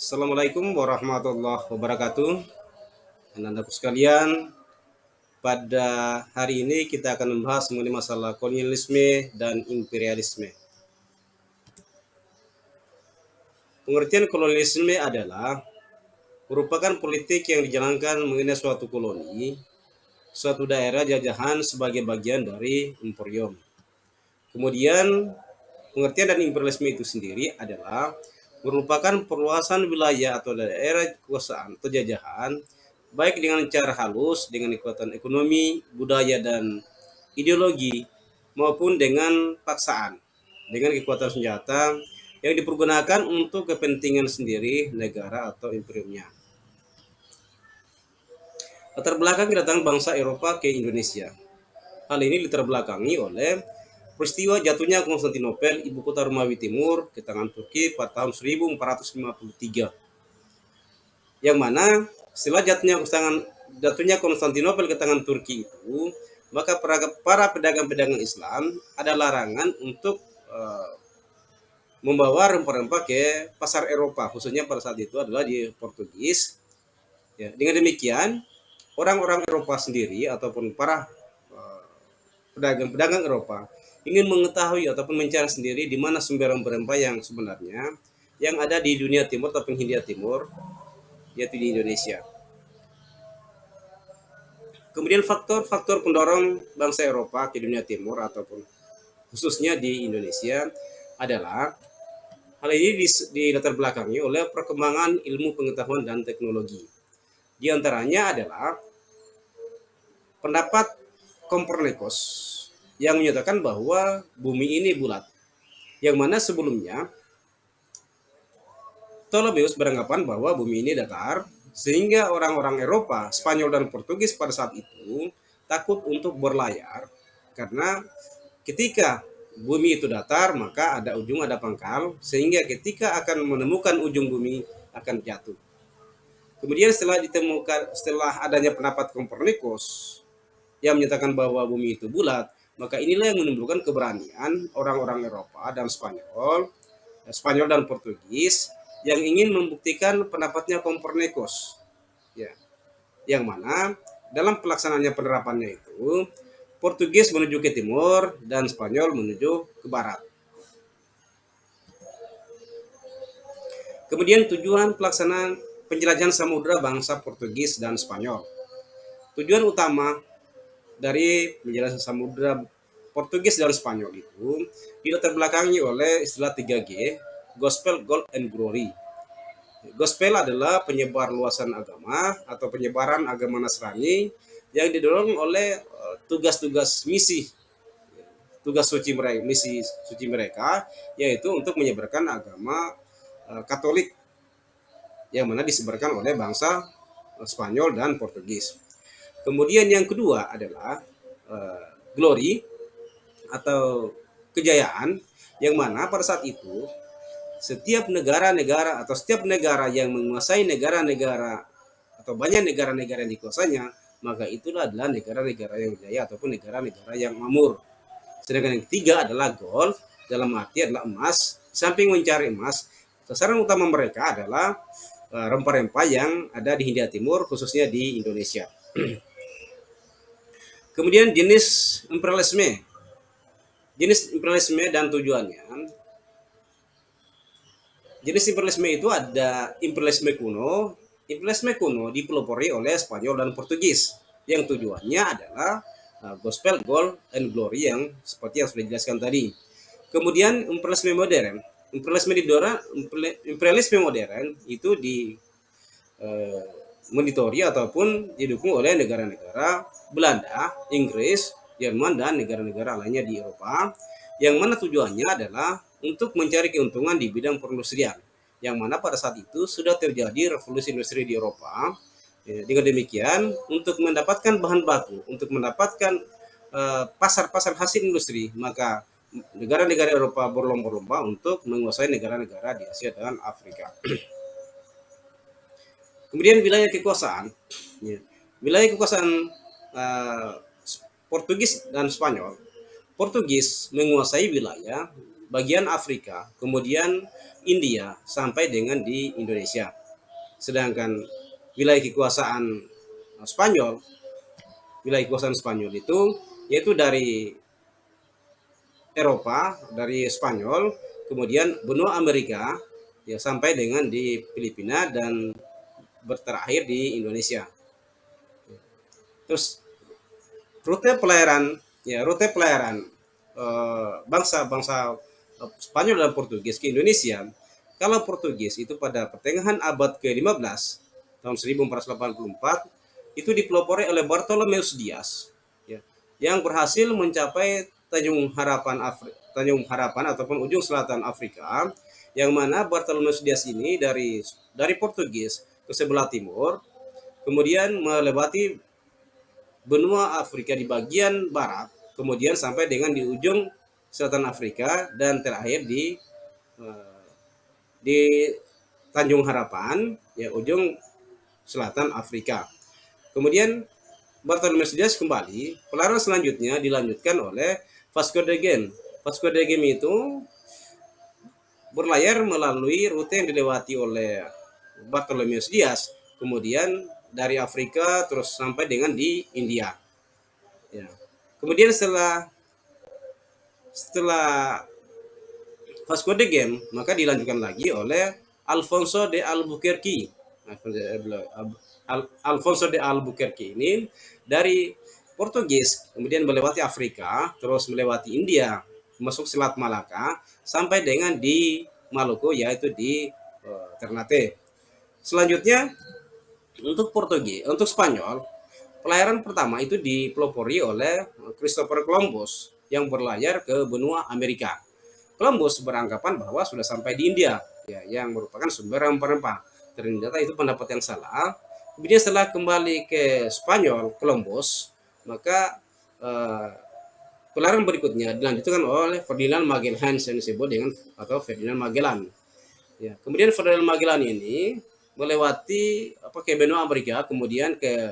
Assalamualaikum warahmatullahi wabarakatuh. Anak-anakku sekalian, pada hari ini kita akan membahas mengenai masalah kolonialisme dan imperialisme. Pengertian kolonialisme adalah merupakan politik yang dijalankan mengenai suatu koloni, suatu daerah jajahan sebagai bagian dari imperium. Kemudian, pengertian dan imperialisme itu sendiri adalah merupakan perluasan wilayah atau daerah kekuasaan atau jajahan baik dengan cara halus dengan kekuatan ekonomi, budaya dan ideologi maupun dengan paksaan dengan kekuatan senjata yang dipergunakan untuk kepentingan sendiri negara atau imperiumnya. Latar belakang kedatangan bangsa Eropa ke Indonesia. Hal ini latar belakangi oleh peristiwa jatuhnya Konstantinopel, ibu kota Romawi Timur, ke tangan Turki pada tahun 1453. Yang mana setelah jatuhnya Konstantinopel ke tangan Turki itu, maka para pedagang-pedagang Islam ada larangan untuk membawa rempah-rempah ke pasar Eropa, khususnya pada saat itu adalah di Portugis. Ya, dengan demikian, orang-orang Eropa sendiri ataupun para pedagang-pedagang Eropa ingin mengetahui ataupun mencari sendiri di mana sumber rempah-rempah yang sebenarnya yang ada di dunia timur ataupun Hindia Timur, yaitu di Indonesia. Kemudian faktor-faktor pendorong bangsa Eropa ke dunia timur ataupun khususnya di Indonesia adalah hal ini dilatar belakangi oleh perkembangan ilmu pengetahuan dan teknologi. Di antaranya adalah pendapat Kopernikus yang menyatakan bahwa bumi ini bulat. Yang mana sebelumnya Ptolemeus beranggapan bahwa bumi ini datar, sehingga orang-orang Eropa, Spanyol dan Portugis pada saat itu takut untuk berlayar karena ketika bumi itu datar maka ada ujung ada pangkal, sehingga ketika akan menemukan ujung bumi akan jatuh. Kemudian setelah adanya pendapat Kopernikus yang menyatakan bahwa bumi itu bulat, maka inilah yang menimbulkan keberanian orang-orang Eropa dan Spanyol dan Portugis yang ingin membuktikan pendapatnya Kopernikus, ya, yang mana dalam pelaksanaannya penerapannya itu Portugis menuju ke timur dan Spanyol menuju ke barat. Kemudian tujuan pelaksanaan penjelajahan samudra bangsa Portugis dan Spanyol. Tujuan utama dari menjelajah samudra Portugis dan Spanyol itu dilatar belakangi oleh istilah 3G, Gospel, Gold, and Glory. Gospel adalah penyebar luasan agama atau penyebaran agama Nasrani yang didorong oleh tugas-tugas misi suci mereka, yaitu untuk menyebarkan agama Katolik yang mana disebarkan oleh bangsa Spanyol dan Portugis. Kemudian yang kedua adalah glory atau kejayaan, yang mana pada saat itu setiap negara-negara atau setiap negara yang menguasai negara-negara atau banyak negara-negara yang dikuasainya, maka itulah adalah negara-negara yang jaya ataupun negara-negara yang makmur. Sedangkan yang ketiga adalah gold, dalam arti adalah emas. Samping mencari emas, sasaran utama mereka adalah rempah-rempah yang ada di Hindia Timur, khususnya di Indonesia. Kemudian jenis imperialisme dan tujuannya. Jenis imperialisme itu ada imperialisme kuno. Imperialisme kuno dipelopori oleh Spanyol dan Portugis yang tujuannya adalah gospel, gold, and glory yang seperti yang sudah dijelaskan tadi. Kemudian imperialisme modern. Imperialisme modern itu monitori ataupun didukung oleh negara-negara Belanda, Inggris, Jerman, dan negara-negara lainnya di Eropa, yang mana tujuannya adalah untuk mencari keuntungan di bidang perindustrian, yang mana pada saat itu sudah terjadi revolusi industri di Eropa. Dengan demikian, untuk mendapatkan bahan baku, untuk mendapatkan pasar-pasar hasil industri, maka negara-negara Eropa berlomba-lomba untuk menguasai negara-negara di Asia dan Afrika. Kemudian wilayah kekuasaan. Wilayah kekuasaan Portugis dan Spanyol. Portugis menguasai wilayah bagian Afrika, kemudian India sampai dengan di Indonesia. Sedangkan wilayah kekuasaan Spanyol, wilayah kekuasaan Spanyol itu yaitu dari Eropa, dari Spanyol, kemudian benua Amerika, ya sampai dengan di Filipina dan terakhir di Indonesia. Terus rute pelayaran bangsa-bangsa Spanyol dan Portugis ke Indonesia. Kalau Portugis itu pada pertengahan abad ke-15 tahun 1484 itu dipelopori oleh Bartolomeus Dias, ya, yang berhasil mencapai Tanjung Harapan ataupun ujung selatan Afrika, yang mana Bartolomeus Dias ini dari Portugis ke sebelah timur, kemudian melewati benua Afrika di bagian barat, kemudian sampai dengan di ujung selatan Afrika dan terakhir di Tanjung Harapan, ya ujung selatan Afrika. Kemudian Bartolomeus Dias kembali, pelayaran selanjutnya dilanjutkan oleh Vasco da Gama. Vasco da Gama itu berlayar melalui rute yang dilewati oleh Bartolomeus Dias, kemudian dari Afrika terus sampai dengan di India. Ya. Kemudian setelah Vasco da Gama, maka dilanjutkan lagi oleh Alfonso de Albuquerque. Alfonso de Albuquerque ini dari Portugis, kemudian melewati Afrika, terus melewati India, masuk Selat Malaka, sampai dengan di Maluku, yaitu di Ternate. Selanjutnya, untuk Spanyol, pelayaran pertama itu dipelopori oleh Christopher Columbus yang berlayar ke benua Amerika. Columbus beranggapan bahwa sudah sampai di India, ya, yang merupakan sumber rempah-rempah. Ternyata itu pendapat yang salah. Kemudian setelah kembali ke Spanyol, Columbus, maka pelayaran berikutnya dilanjutkan oleh Ferdinand Magellan yang disebut dengan atau Ferdinand Magellan. Ya, kemudian Ferdinand Magellan ini melewati ke benua Amerika, kemudian ke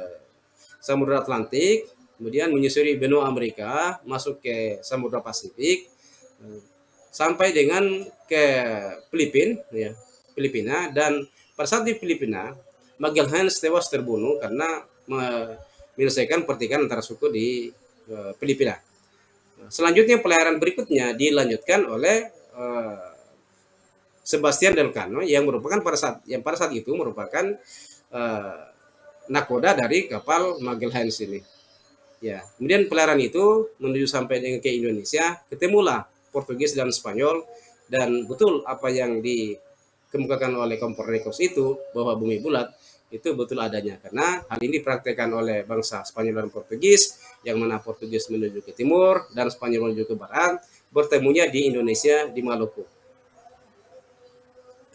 Samudra Atlantik, kemudian menyusuri benua Amerika, masuk ke Samudra Pasifik, sampai dengan ke Filipina, dan pada saat di Filipina, Magellan tewas terbunuh karena menyelesaikan pertikaian antara suku di Filipina. Selanjutnya pelayaran berikutnya dilanjutkan oleh Sebastian Elcano yang merupakan pada saat itu merupakan nakoda dari kapal Magellan ini. Ya, kemudian pelayaran itu menuju sampai dengan ke Indonesia, ketemulah Portugis dan Spanyol, dan betul apa yang dikemukakan oleh Copernicus itu bahwa bumi bulat itu betul adanya, karena hal ini dipraktekkan oleh bangsa Spanyol dan Portugis, yang mana Portugis menuju ke timur dan Spanyol menuju ke barat, bertemunya di Indonesia di Maluku.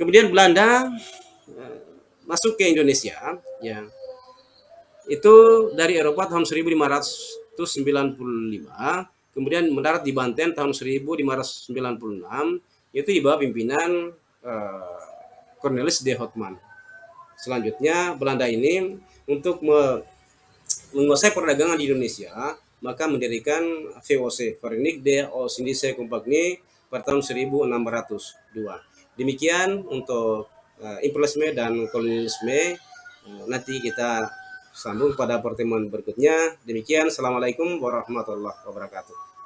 Kemudian Belanda masuk ke Indonesia, ya, itu dari Eropa tahun 1595, kemudian mendarat di Banten tahun 1596, yaitu di bawah pimpinan Cornelis de Houtman. Selanjutnya Belanda ini untuk menguasai perdagangan di Indonesia, maka mendirikan VOC, Verenigde de Oost-Indische Compagnie, pada tahun 1602. Demikian untuk imperialisme dan kolonialisme. Nanti kita sambung pada pertemuan berikutnya. Demikian, assalamualaikum warahmatullahi wabarakatuh.